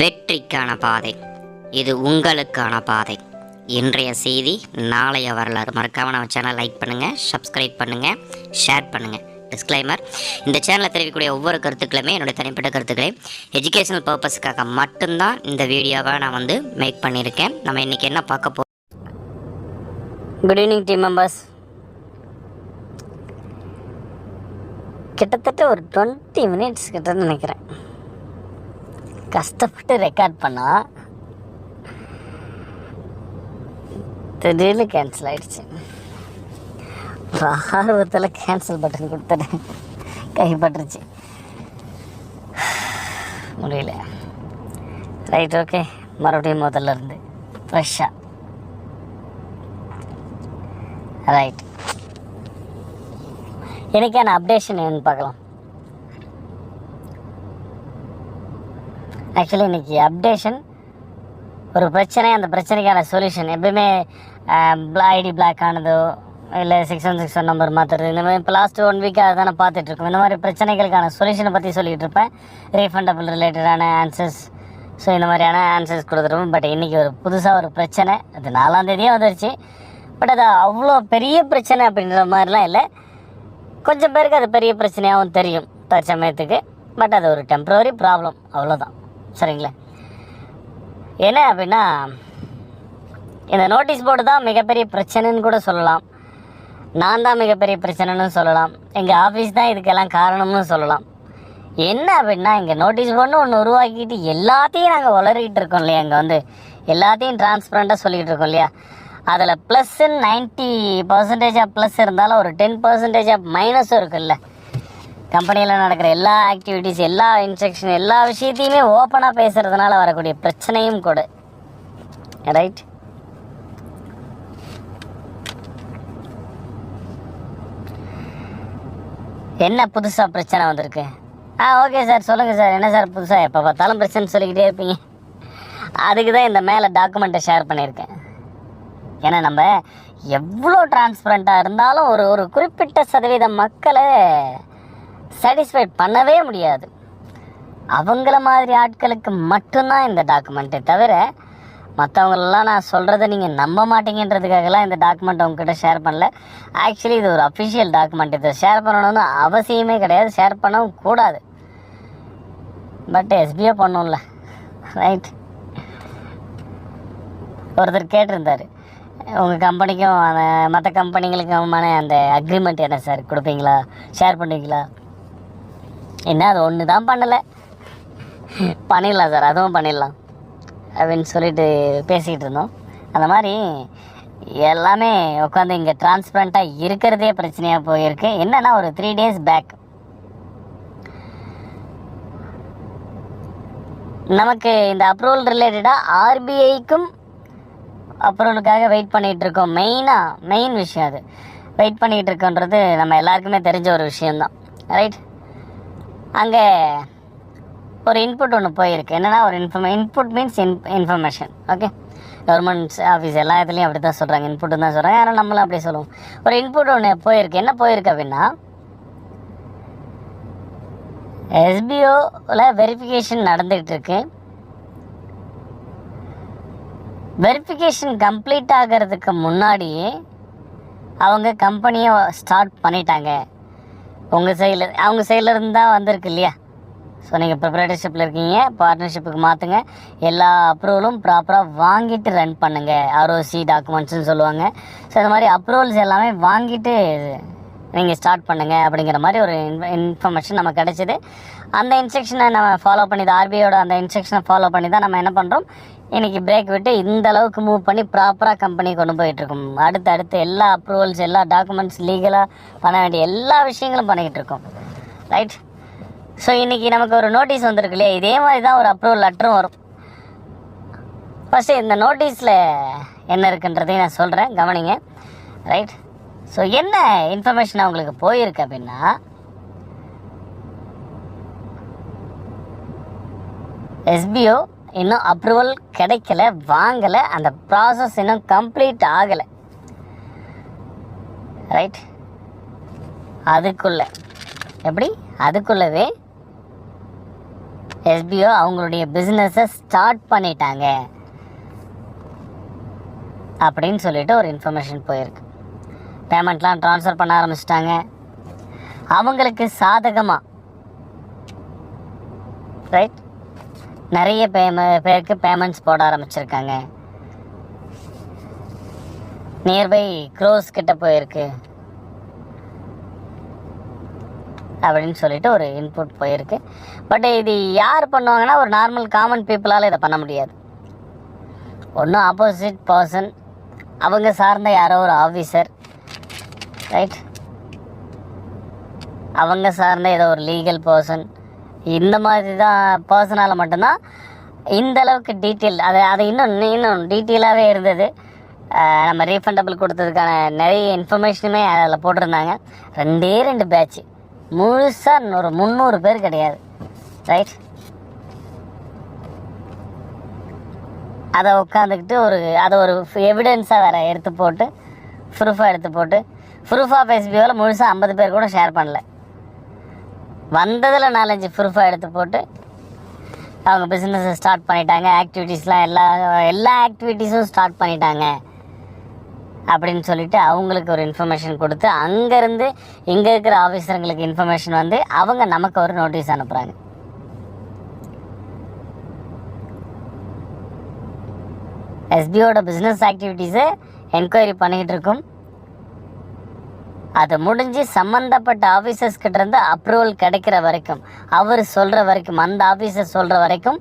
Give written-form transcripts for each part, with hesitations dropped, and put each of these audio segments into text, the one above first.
வெற்றிக்கான பாதை, இது உங்களுக்கான பாதை. இன்றைய செய்தி, நாளைய வரலாறு. மறக்காமல் நம்ம சேனல் லைக் பண்ணுங்கள், சப்ஸ்கிரைப் பண்ணுங்கள், ஷேர் பண்ணுங்கள். டிஸ்க்ளைமர்: இந்த சேனலில் தெரிவிக்கக்கூடிய ஒவ்வொரு கருத்துக்களுமே என்னுடைய தனிப்பட்ட கருத்துக்களை எஜுகேஷனல் பர்பஸுக்காக மட்டும்தான் இந்த வீடியோவை நான் மேக் பண்ணியிருக்கேன். நம்ம இன்றைக்கி என்ன பார்க்க போகிறோம்? Good evening team members. கிட்டத்தட்ட ஒரு 20 மினிட்ஸ் கிட்ட நினைக்கிறேன் கஷ்டப்பட்டு ரெக்கார்ட் பண்ணால் திடீர்னு கேன்சல் ஆகிடுச்சு. ஆர்வத்தில் கேன்சல் பட்டன் கொடுத்துட்டேன், கைப்பற்றுச்சு, முடியல. ரைட், ஓகே, மறுபடியும் முதல்ல இருந்து ஃப்ரெஷ்ஷாக. ரைட், எனக்கான அப்டேஷன் என்னன்னு பார்க்கலாம். ஆக்சுவலி இன்றைக்கி அப்டேஷன் ஒரு பிரச்சனை, அந்த பிரச்சனைக்கான சொல்யூஷன். எப்பயுமே ஐடி பிளாக் ஆனதோ இல்லை 6161 நம்பர் மாற்றுறது, இந்த மாதிரி இப்போ லாஸ்ட்டு 1 வீக்காக தானே பார்த்துட்ருக்கோம். இந்த மாதிரி பிரச்சனைகளுக்கான சொல்யூஷனை பற்றி சொல்லிகிட்டு இருப்பேன், ரீஃபண்டபிள் ரிலேட்டடான ஆன்சர்ஸ். ஸோ இந்த மாதிரியான ஆன்சர்ஸ் கொடுத்துருப்போம். பட் இன்றைக்கி ஒரு புதுசாக ஒரு பிரச்சனை, அது 4ஆம் தேதியே வந்துருச்சு. பட் அது அவ்வளோ பெரிய பிரச்சனை அப்படின்ற மாதிரிலாம் இல்லை. கொஞ்சம் பேருக்கு அது பெரிய பிரச்சனையாகவும் தெரியும் தற்சமயத்துக்கு. பட் அது ஒரு டெம்ப்ரவரி ப்ராப்ளம், அவ்வளோதான். சரிங்களா? என்ன அப்படின்னா, இந்த நோட்டீஸ் போர்டு தான் மிகப்பெரிய பிரச்சனைன்னு கூட சொல்லலாம். நான் தான் மிகப்பெரிய பிரச்சனைன்னு சொல்லலாம். எங்கள் ஆஃபீஸ் தான் இதுக்கெல்லாம் காரணம்னு சொல்லலாம். என்ன அப்படின்னா, இங்கே நோட்டீஸ் போர்டுன்னு ஒன்று உருவாக்கிட்டு எல்லாத்தையும் நாங்கள் வளரிக்கிட்டு இருக்கோம் இல்லையா, இங்கே எல்லாத்தையும் டிரான்ஸ்பரண்ட்டாக சொல்லிக்கிட்டு இருக்கோம் இல்லையா. அதில் ப்ளஸ்ன்னு 90% ஆஃப் ப்ளஸ் இருந்தாலும் ஒரு 10% ஆஃப் மைனஸும் இருக்குல்ல. கம்பெனியில் நடக்கிற எல்லா ஆக்டிவிட்டீஸ், எல்லா இன்ஸ்ட்ரக்ஷன், எல்லா விஷயத்தையுமே ஓப்பனாக பேசுகிறதுனால வரக்கூடிய பிரச்சனையும் கூட. ரைட், என்ன புதுசாக பிரச்சனை வந்திருக்கு? ஓகே சார், சொல்லுங்கள் சார், என்ன சார் புதுசாக? எப்போ பார்த்தாலும் பிரச்சனை சொல்லிக்கிட்டே இருப்பீங்க. அதுக்கு தான் இந்த மேலே டாக்குமெண்ட்டை ஷேர் பண்ணியிருக்கேன். ஏன்னா நம்ம எவ்வளோ டிரான்ஸ்பரண்ட்டாக இருந்தாலும் ஒரு குறிப்பிட்ட சதவீத மக்களை சாட்டிஸ்ஃபைட் பண்ணவே முடியாது. அவங்கள மாதிரி ஆட்களுக்கு மட்டும்தான் இந்த டாக்குமெண்ட்டை தவிர மற்றவங்களெல்லாம் நான் சொல்கிறத நீங்கள் நம்ப மாட்டீங்கன்றதுக்காகலாம் இந்த டாக்குமெண்ட் உங்ககிட்ட ஷேர் பண்ணல. ஆக்சுவலி இது ஒரு அஃபிஷியல் டாக்குமெண்ட். இதை ஷேர் பண்ணணும்னு அவசியமே கிடையாது, ஷேர் பண்ணவும் கூடாது. பட் எஸ்பிஓ பண்ணோம்ல. ரைட், ஒருத்தர் கேட்டிருந்தார், உங்கள் கம்பெனிக்கும் அந்த மற்ற கம்பெனிங்களுக்குமான அந்த அக்ரிமெண்ட் என்ன சார், கொடுப்பீங்களா, ஷேர் பண்ணுவீங்களா? என்ன, அது ஒன்று தான் பண்ணலை, பண்ணிடலாம் சார், அதுவும் பண்ணிடலாம் அப்படின்னு சொல்லிட்டு பேசிக்கிட்டு இருந்தோம். அந்த மாதிரி எல்லாமே உட்காந்து இங்கே டிரான்ஸ்பரண்ட்டாக இருக்கிறதே பிரச்சனையாக போயிருக்கு. என்னென்னா, ஒரு 3 days பேக் நமக்கு இந்த அப்ரூவல் ரிலேட்டடாக ஆர்பிஐக்கும் அப்ரூவலுக்காக வெயிட் பண்ணிகிட்ருக்கோம். மெயின் விஷயம் அது வெயிட் பண்ணிகிட்டு இருக்கோன்றது நம்ம எல்லாருக்குமே தெரிஞ்ச ஒரு விஷயந்தான். ரைட், அங்கே ஒரு இன்புட் ஒன்று போயிருக்கு. என்னென்னா, ஒரு input means information. Okay, government office எல்லா இடத்துலையும் அப்படி தான் சொல்கிறாங்க, இன்புட்டுன்னு தான் சொல்கிறாங்க. ஆனால் நம்மளும் அப்படியே சொல்லுவோம். ஒரு இன்புட் ஒன்று போயிருக்கு. என்ன போயிருக்கு அப்படின்னா, எஸ்பிஓவில் வெரிஃபிகேஷன் நடந்துகிட்டு இருக்கு. வெரிஃபிகேஷன் கம்ப்ளீட் ஆகிறதுக்கு முன்னாடியே அவங்க கம்பெனியை ஸ்டார்ட் பண்ணிட்டாங்க. அவங்க சைடில் இருந்தால் வந்திருக்கு இல்லையா. ஸோ நீங்கள் ப்ரிப்பரேட்டர்ஷிப்பில் இருக்கீங்க, பார்ட்னர்ஷிப்புக்கு மாற்றுங்க, எல்லா அப்ரூவலும் ப்ராப்பராக வாங்கிட்டு ரன் பண்ணுங்கள். ஆர்ஓசி டாக்குமெண்ட்ஸ்னு சொல்லுவாங்க. ஸோ இந்த மாதிரி அப்ரூவல்ஸ் எல்லாமே வாங்கிட்டு நீங்கள் ஸ்டார்ட் பண்ணுங்கள் அப்படிங்கிற மாதிரி ஒரு இன்ஃபர்மேஷன் நமக்கு கிடைச்சிது. அந்த இன்ஸ்ட்ரக்ஷனை நம்ம ஃபாலோ பண்ணி, ஆர்பிஐயோட அந்த இன்ஸ்ட்ரக்ஷனை ஃபாலோ பண்ணி தான் நம்ம என்ன பண்ணுறோம், இன்றைக்கி பிரேக் விட்டு இந்த அளவுக்கு மூவ் பண்ணி ப்ராப்பராக கம்பெனி கொண்டு போயிட்டுருக்கோம். அடுத்து எல்லா அப்ரூவல்ஸ், எல்லா டாக்குமெண்ட்ஸ், லீகலாக பண்ண வேண்டிய எல்லா விஷயங்களும் பண்ணிக்கிட்டு இருக்கோம். ரைட், ஸோ இன்றைக்கி நமக்கு ஒரு நோட்டீஸ் வந்திருக்கு இல்லையா. இதே மாதிரி தான் ஒரு அப்ரூவல் லெட்டரும் வரும். ஃபஸ்ட்டு இந்த நோட்டீஸில் என்ன இருக்குன்றதையும் நான் சொல்கிறேன், கவனிங்க. ரைட், ஸோ என்ன இன்ஃபர்மேஷன் அவங்களுக்கு போயிருக்கு அப்படின்னா, எஸ்பிஓ இன்னும் அப்ரூவல் கிடைக்கல, வாங்கலை, அந்த ப்ராசஸ் இன்னும் கம்ப்ளீட் ஆகலை. ரைட், அதுக்குள்ளவே எஸ்பிஓ அவங்களுடைய பிஸ்னஸை ஸ்டார்ட் பண்ணிட்டாங்க அப்படின்னு சொல்லிட்டு ஒரு இன்ஃபர்மேஷன் போயிருக்கு. பேமெண்ட்லாம் ட்ரான்ஸ்ஃபர் பண்ண ஆரம்பிச்சிட்டாங்க. அவங்களுக்கு சாதகமாக ரைட் நிறைய பேருக்கு பேமெண்ட்ஸ் போட ஆரம்பிச்சிருக்காங்க. நியர்பை க்ரோஸ் கிட்ட போயிருக்கு அப்படின்னு சொல்லிட்டு ஒரு இன்புட் போயிருக்கு. பட் இது யார் பண்ணுவாங்கன்னா ஒரு நார்மல் காமன் பீப்புளால் இதை பண்ண முடியாது. ஒன்றும் ஆப்போசிட் பர்சன், அவங்க சார்ந்த யாரோ ஒரு ஆஃபீஸர், ரைட், அவங்க சார்ந்த ஏதோ ஒரு லீகல் பர்சன், இந்த மாதிரி தான் பர்சனால் மட்டும்தான் இந்த அளவுக்கு டீட்டெயில். அது இன்னும் டீட்டெயிலாகவே இருந்தது. நம்ம ரீஃபண்டபிள் கொடுத்ததுக்கான நிறைய இன்ஃபர்மேஷனுமே அதில் போட்டிருந்தாங்க. 2 பேட்ச் முழுசாக ஒரு 300 பேர் கிடையாது, ரைட். அதை உட்காந்துக்கிட்டு அதை ஒரு எவிடன்ஸாக வேறு எடுத்து போட்டு ப்ரூஃப் ஆஃப் எஸ்பிஓவில் முழுசாக 50 பேர் கூட ஷேர் பண்ணல. வந்ததில் 4-5 ப்ரூஃபாக எடுத்து போட்டு அவங்க பிஸ்னஸை ஸ்டார்ட் பண்ணிட்டாங்க. ஆக்டிவிட்டீஸ்லாம் எல்லா ஆக்டிவிட்டீஸும் ஸ்டார்ட் பண்ணிட்டாங்க அப்படின்னு சொல்லிட்டு அவங்களுக்கு ஒரு இன்ஃபர்மேஷன் கொடுத்து, அங்கேருந்து இங்கே இருக்கிற ஆஃபீஸருங்களுக்கு இன்ஃபர்மேஷன் வந்து அவங்க நமக்கு ஒரு நோட்டீஸ் அனுப்புகிறாங்க. எஸ்பிஓட பிஸ்னஸ் ஆக்டிவிட்டீஸை என்கொயரி பண்ணிக்கிட்டு இருக்கும். அது முடிஞ்சு சம்மந்தப்பட்ட ஆஃபீஸர்ஸ் கிட்ட இருந்து அப்ரூவல் கிடைக்கிற வரைக்கும், அவர் சொல்கிற வரைக்கும், அந்த ஆஃபீஸர் சொல்கிற வரைக்கும்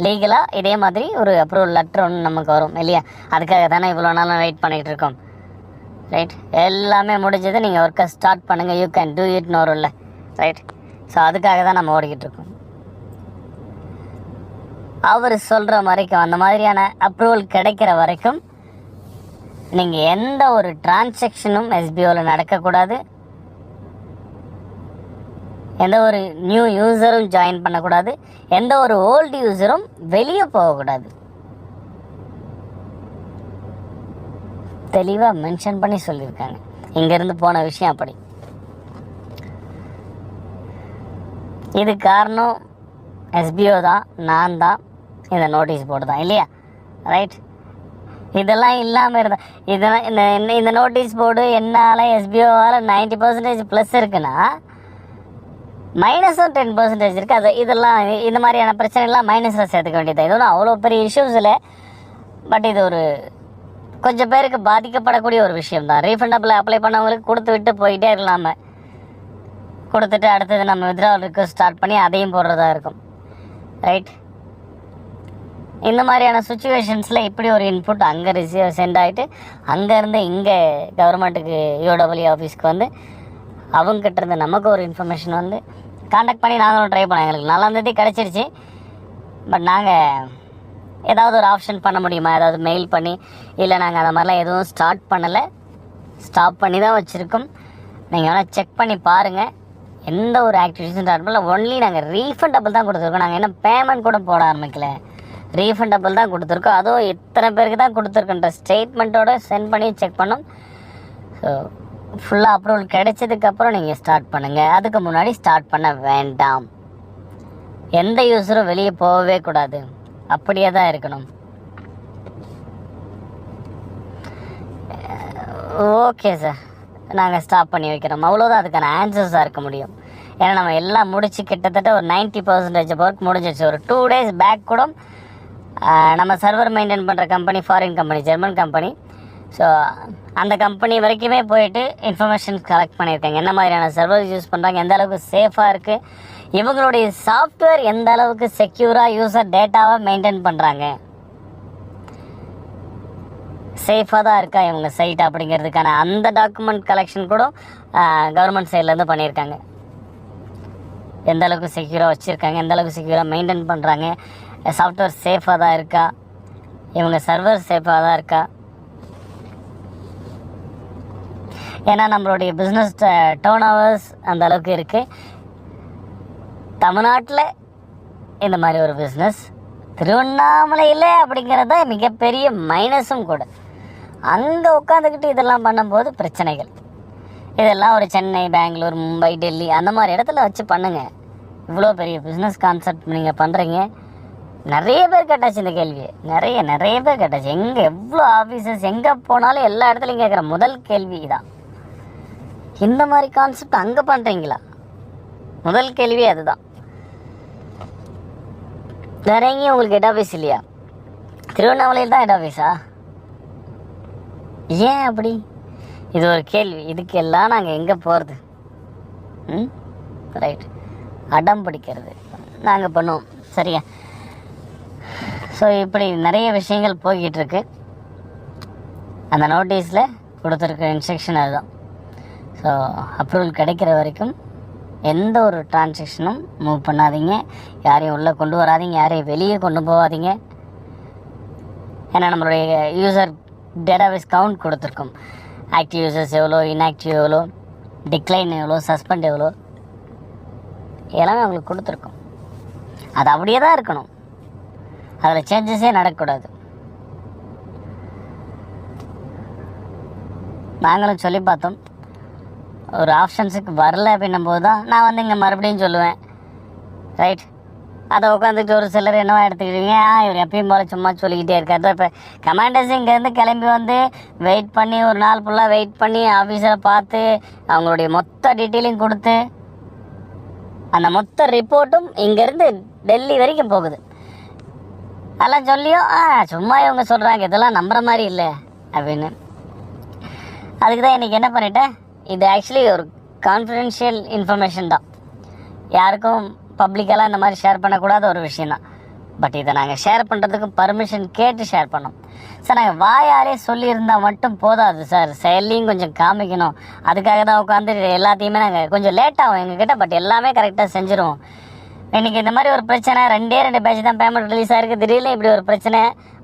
லீகலாக இதே மாதிரி ஒரு அப்ரூவல் லெட்டர் ஒன்று நமக்கு வரும் இல்லையா? அதுக்காக தானே இவ்வளோ நாளும் வெயிட் பண்ணிகிட்டு இருக்கோம், ரைட். எல்லாமே முடிஞ்சது, நீங்கள் ஒர்க்கை ஸ்டார்ட் பண்ணுங்கள், யூ கேன் டூ இட்னு வரும்ல, ரைட். ஸோ அதுக்காக தான் நம்ம ஓடிக்கிட்டு இருக்கோம். அவர் சொல்கிற வரைக்கும், அந்த மாதிரியான அப்ரூவல் கிடைக்கிற வரைக்கும் நீங்கள் எந்த ஒரு டிரான்சாக்ஷனும் எஸ்பிஓவில் நடக்கக்கூடாது. எந்த ஒரு நியூ யூஸரும் ஜாயின் பண்ணக்கூடாது. எந்த ஒரு ஓல்டு யூஸரும் வெளியே போகக்கூடாது. தெளிவாக மென்ஷன் பண்ணி சொல்லியிருக்காங்க. இங்கேருந்து போன விஷயம் அப்படி. இது காரணம் எஸ்பிஓ தான், நான் தான், இந்த நோட்டீஸ் போர்டு தான் இல்லையா, ரைட். இதெல்லாம் இல்லாமல் இருந்தால் இதெல்லாம் இந்த நோட்டீஸ் போர்டு என்னால் எஸ்பிஓவால் 90% ப்ளஸ் இருக்குன்னா மைனஸும் 10% இருக்குது. அது இதெல்லாம் இந்த மாதிரியான பிரச்சனைலாம் மைனஸில் சேர்த்துக்க வேண்டியது. இது ஒன்றும் அவ்வளோ பெரிய இஷ்யூஸ் இல்லை. பட் இது ஒரு கொஞ்சம் பேருக்கு பாதிக்கப்படக்கூடிய ஒரு விஷயம் தான். ரீஃபண்டபிள் அப்ளை பண்ணவங்களுக்கு கொடுத்து விட்டு போயிட்டே இல்லாமல் கொடுத்துட்டு அடுத்தது நம்ம வித்ட்ராவல் ரிக்வெஸ்ட் ஸ்டார்ட் பண்ணி அதையும் போடுறதா இருக்கும், ரைட். இந்த மாதிரியான சுச்சுவேஷன்ஸில் இப்படி ஒரு இன்புட் அங்கே சென்ட் ஆகிட்டு அங்கேருந்து இங்கே கவர்மெண்ட்டுக்கு யூடபிள்யூ ஆஃபீஸ்க்கு வந்து அவங்ககிட்ட இருந்து நமக்கு ஒரு இன்ஃபர்மேஷன் வந்து காண்டாக்ட் பண்ணி நாங்களும் ட்ரை பண்ணோம். எங்களுக்கு 4ஆம் தேதி கிடச்சிருச்சு. பட் நாங்கள் ஏதாவது ஒரு ஆப்ஷன் பண்ண முடியுமா, ஏதாவது மெயில் பண்ணி, இல்லை நாங்கள் அந்த மாதிரிலாம் எதுவும் ஸ்டார்ட் பண்ணலை, ஸ்டாப் பண்ணி தான் வச்சுருக்கோம், நீங்கள் வேணால் செக் பண்ணி பாருங்கள். எந்த ஒரு ஆக்டிவிட்டிஸும் ஸ்டார்ட் பண்ணல. ஒன்லி நாங்கள் ரீஃபண்டபிள் தான் கொடுத்துருக்கோம். நாங்கள் என்ன பேமெண்ட் கூட போட ஆரம்பிக்கல, ரீஃபண்டபிள் தான் கொடுத்துருக்கோம். அதுவும் எத்தனை பேருக்கு தான் கொடுத்துருக்குன்ற ஸ்டேட்மெண்ட்டோடு சென்ட் பண்ணி செக் பண்ணோம். ஸோ ஃபுல்லாக அப்ரூவல் கிடைச்சதுக்கப்புறம் நீங்கள் ஸ்டார்ட் பண்ணுங்கள். அதுக்கு முன்னாடி ஸ்டார்ட் பண்ண வேண்டாம். எந்த யூஸரும் வெளியே போகவே கூடாது, அப்படியே தான் இருக்கணும். ஓகே சார், நாங்கள் ஸ்டாப் பண்ணி வைக்கிறோம், அவ்வளோதான் அதுக்கான ஆன்சர்ஸாக இருக்க முடியும். ஏன்னா நம்ம எல்லாம் முடிச்சு கிட்டத்தட்ட ஒரு 90% ஒர்க் முடிஞ்சிச்சு. ஒரு 2 days பேக் கூட நம்ம சர்வர் மெயின்டைன் பண்ணுற company foreign company, German company. So அந்த கம்பெனி வரைக்குமே போயிட்டு இன்ஃபர்மேஷன் கலெக்ட் பண்ணியிருக்காங்க. என்ன மாதிரியான சர்வர் யூஸ் பண்ணுறாங்க, எந்த அளவுக்கு சேஃபாக இருக்குது, இவங்களுடைய சாஃப்ட்வேர் எந்த அளவுக்கு செக்யூராக யூசர் டேட்டாவை மெயின்டைன் பண்ணுறாங்க, சேஃபாக தான் இருக்கா இவங்க சைட் அப்படிங்கிறதுக்கான அந்த டாக்குமெண்ட் கலெக்ஷன் கூட கவர்மெண்ட் சைட்லேருந்து பண்ணியிருக்காங்க. எந்த அளவுக்கு செக்யூராக வச்சுருக்காங்க, எந்த அளவுக்கு செக்யூராக மெயின்டைன் பண்ணுறாங்க, சாஃப்ட்வேர் சேஃபாக தான் இருக்கா, இவங்க சர்வர் சேஃபாக தான் இருக்கா. ஏன்னா நம்மளுடைய பிஸ்னஸ் டர்ன் ஓவர்ஸ் அந்த அளவுக்கு இருக்குது. தமிழ்நாட்டில் இந்த மாதிரி ஒரு பிஸ்னஸ், திருவண்ணாமலையில் அப்படிங்கிறது தான் மிகப்பெரிய மைனஸும் கூட. அங்கே உட்காந்துக்கிட்டு இதெல்லாம் பண்ணும்போது பிரச்சனைகள். இதெல்லாம் ஒரு சென்னை, பெங்களூர், மும்பை, டெல்லி அந்த மாதிரி இடத்துல வச்சு பண்ணுங்கள். இவ்வளோ பெரிய பிஸ்னஸ் கான்செப்ட் நீங்கள் பண்ணுறீங்க. நிறைய பேர் கேட்டாச்சு இந்த கேள்வி, நிறைய பேர் கேட்டாச்சு. எவ்வளோ ஆஃபீஸஸ் எங்கே போனாலும் எல்லா இடத்துலையும் கேட்குற முதல் கேள்வி தான், இந்த மாதிரி கான்செப்ட் அங்கே பண்ணுறீங்களா? முதல் கேள்வி அதுதான். வேற எங்கேயும் உங்களுக்கு ஹெட் ஆஃபீஸ் இல்லையா? திருவண்ணாமலையில் தான் ஹெட் ஆஃபீஸா? ஏன் அப்படி? இது ஒரு கேள்வி. இதுக்கு எல்லாம் நாங்கள் எங்கே போகிறது? ரைட், அடம் பிடிக்கிறது நாங்கள் பண்ணுவோம், சரியா? ஸோ இப்படி நிறைய விஷயங்கள் போய்கிட்டு இருக்கு. அந்த நோட்டீஸில் கொடுத்துருக்க இன்ஸ்ட்ரக்ஷன் அதுதான். ஸோ அப்ரூவல் கிடைக்கிற வரைக்கும் எந்த ஒரு டிரான்சாக்ஷனும் மூவ் பண்ணாதீங்க, யாரையும் உள்ளே கொண்டு வராதிங்க, யாரையும் வெளியே கொண்டு போகாதீங்க. ஏன்னா நம்மளுடைய யூசர் டேட்டாபேஸ் கவுண்ட் கொடுத்துருக்கோம். ஆக்டிவ் யூசர்ஸ் எவ்வளோ, இன்ஆக்டிவ் எவ்வளோ, டிக்ளைன் எவ்வளோ, சஸ்பெண்ட் எவ்வளோ, எல்லாமே அவங்களுக்கு கொடுத்துருக்கோம். அது அப்படியே தான் இருக்கணும், அதில் சேஞ்சஸே நடக்கக்கூடாது. நாங்களும் சொல்லி பார்த்தோம், ஒரு ஆப்ஷன்ஸுக்கு வரல அப்படின்னும் போது தான் நான் இங்கே மறுபடியும் சொல்லுவேன், ரைட்? அதை உட்காந்துட்டு ஒரு சிலர் என்னவா எடுத்துக்கிட்டீங்க, இவர் எப்பயும் போல் சும்மா சொல்லிக்கிட்டே இருக்காரு. இப்போ கமாண்டர்ஸ் இங்கேருந்து கிளம்பி வந்து வெயிட் பண்ணி ஒரு நாள் ஃபுல்லாக வெயிட் பண்ணி ஆஃபீஸரை பார்த்து அவங்களுடைய மொத்த டீட்டெயிலையும் கொடுத்து அந்த மொத்த ரிப்போர்ட்டும் இங்கேருந்து டெல்லி வரைக்கும் போகுது. அதெல்லாம் சொல்லியும் சும்மா இவங்க சொல்கிறாங்க, இதெல்லாம் நம்புற மாதிரி இல்லை அப்படின்னு. அதுக்கு தான் இன்றைக்கி என்ன பண்ணிட்டேன், இது ஆக்சுவலி ஒரு கான்ஃபிடென்ஷியல் இன்ஃபர்மேஷன் தான், யாருக்கும் பப்ளிக்கெல்லாம் இந்த மாதிரி ஷேர் பண்ணக்கூடாத ஒரு விஷயந்தான். பட் இதை நாங்கள் ஷேர் பண்ணுறதுக்கு பர்மிஷன் கேட்டு ஷேர் பண்ணோம். சார் நாங்கள் வாயாலே சொல்லியிருந்தால் மட்டும் போதாது சார், செயல்லையும் கொஞ்சம் காமிக்கணும். அதுக்காக தான் உட்காந்து எல்லாத்தையுமே நாங்கள் கொஞ்சம் லேட்டாகும் எங்ககிட்ட, பட் எல்லாமே கரெக்டாக செஞ்சுருவோம். இன்றைக்கி இந்த மாதிரி ஒரு பிரச்சனை, ரெண்டு பேட்ச் தான் பேமெண்ட் ரிலீஸ் ஆகிருக்கு, திடீர்னு இப்படி ஒரு பிரச்சனை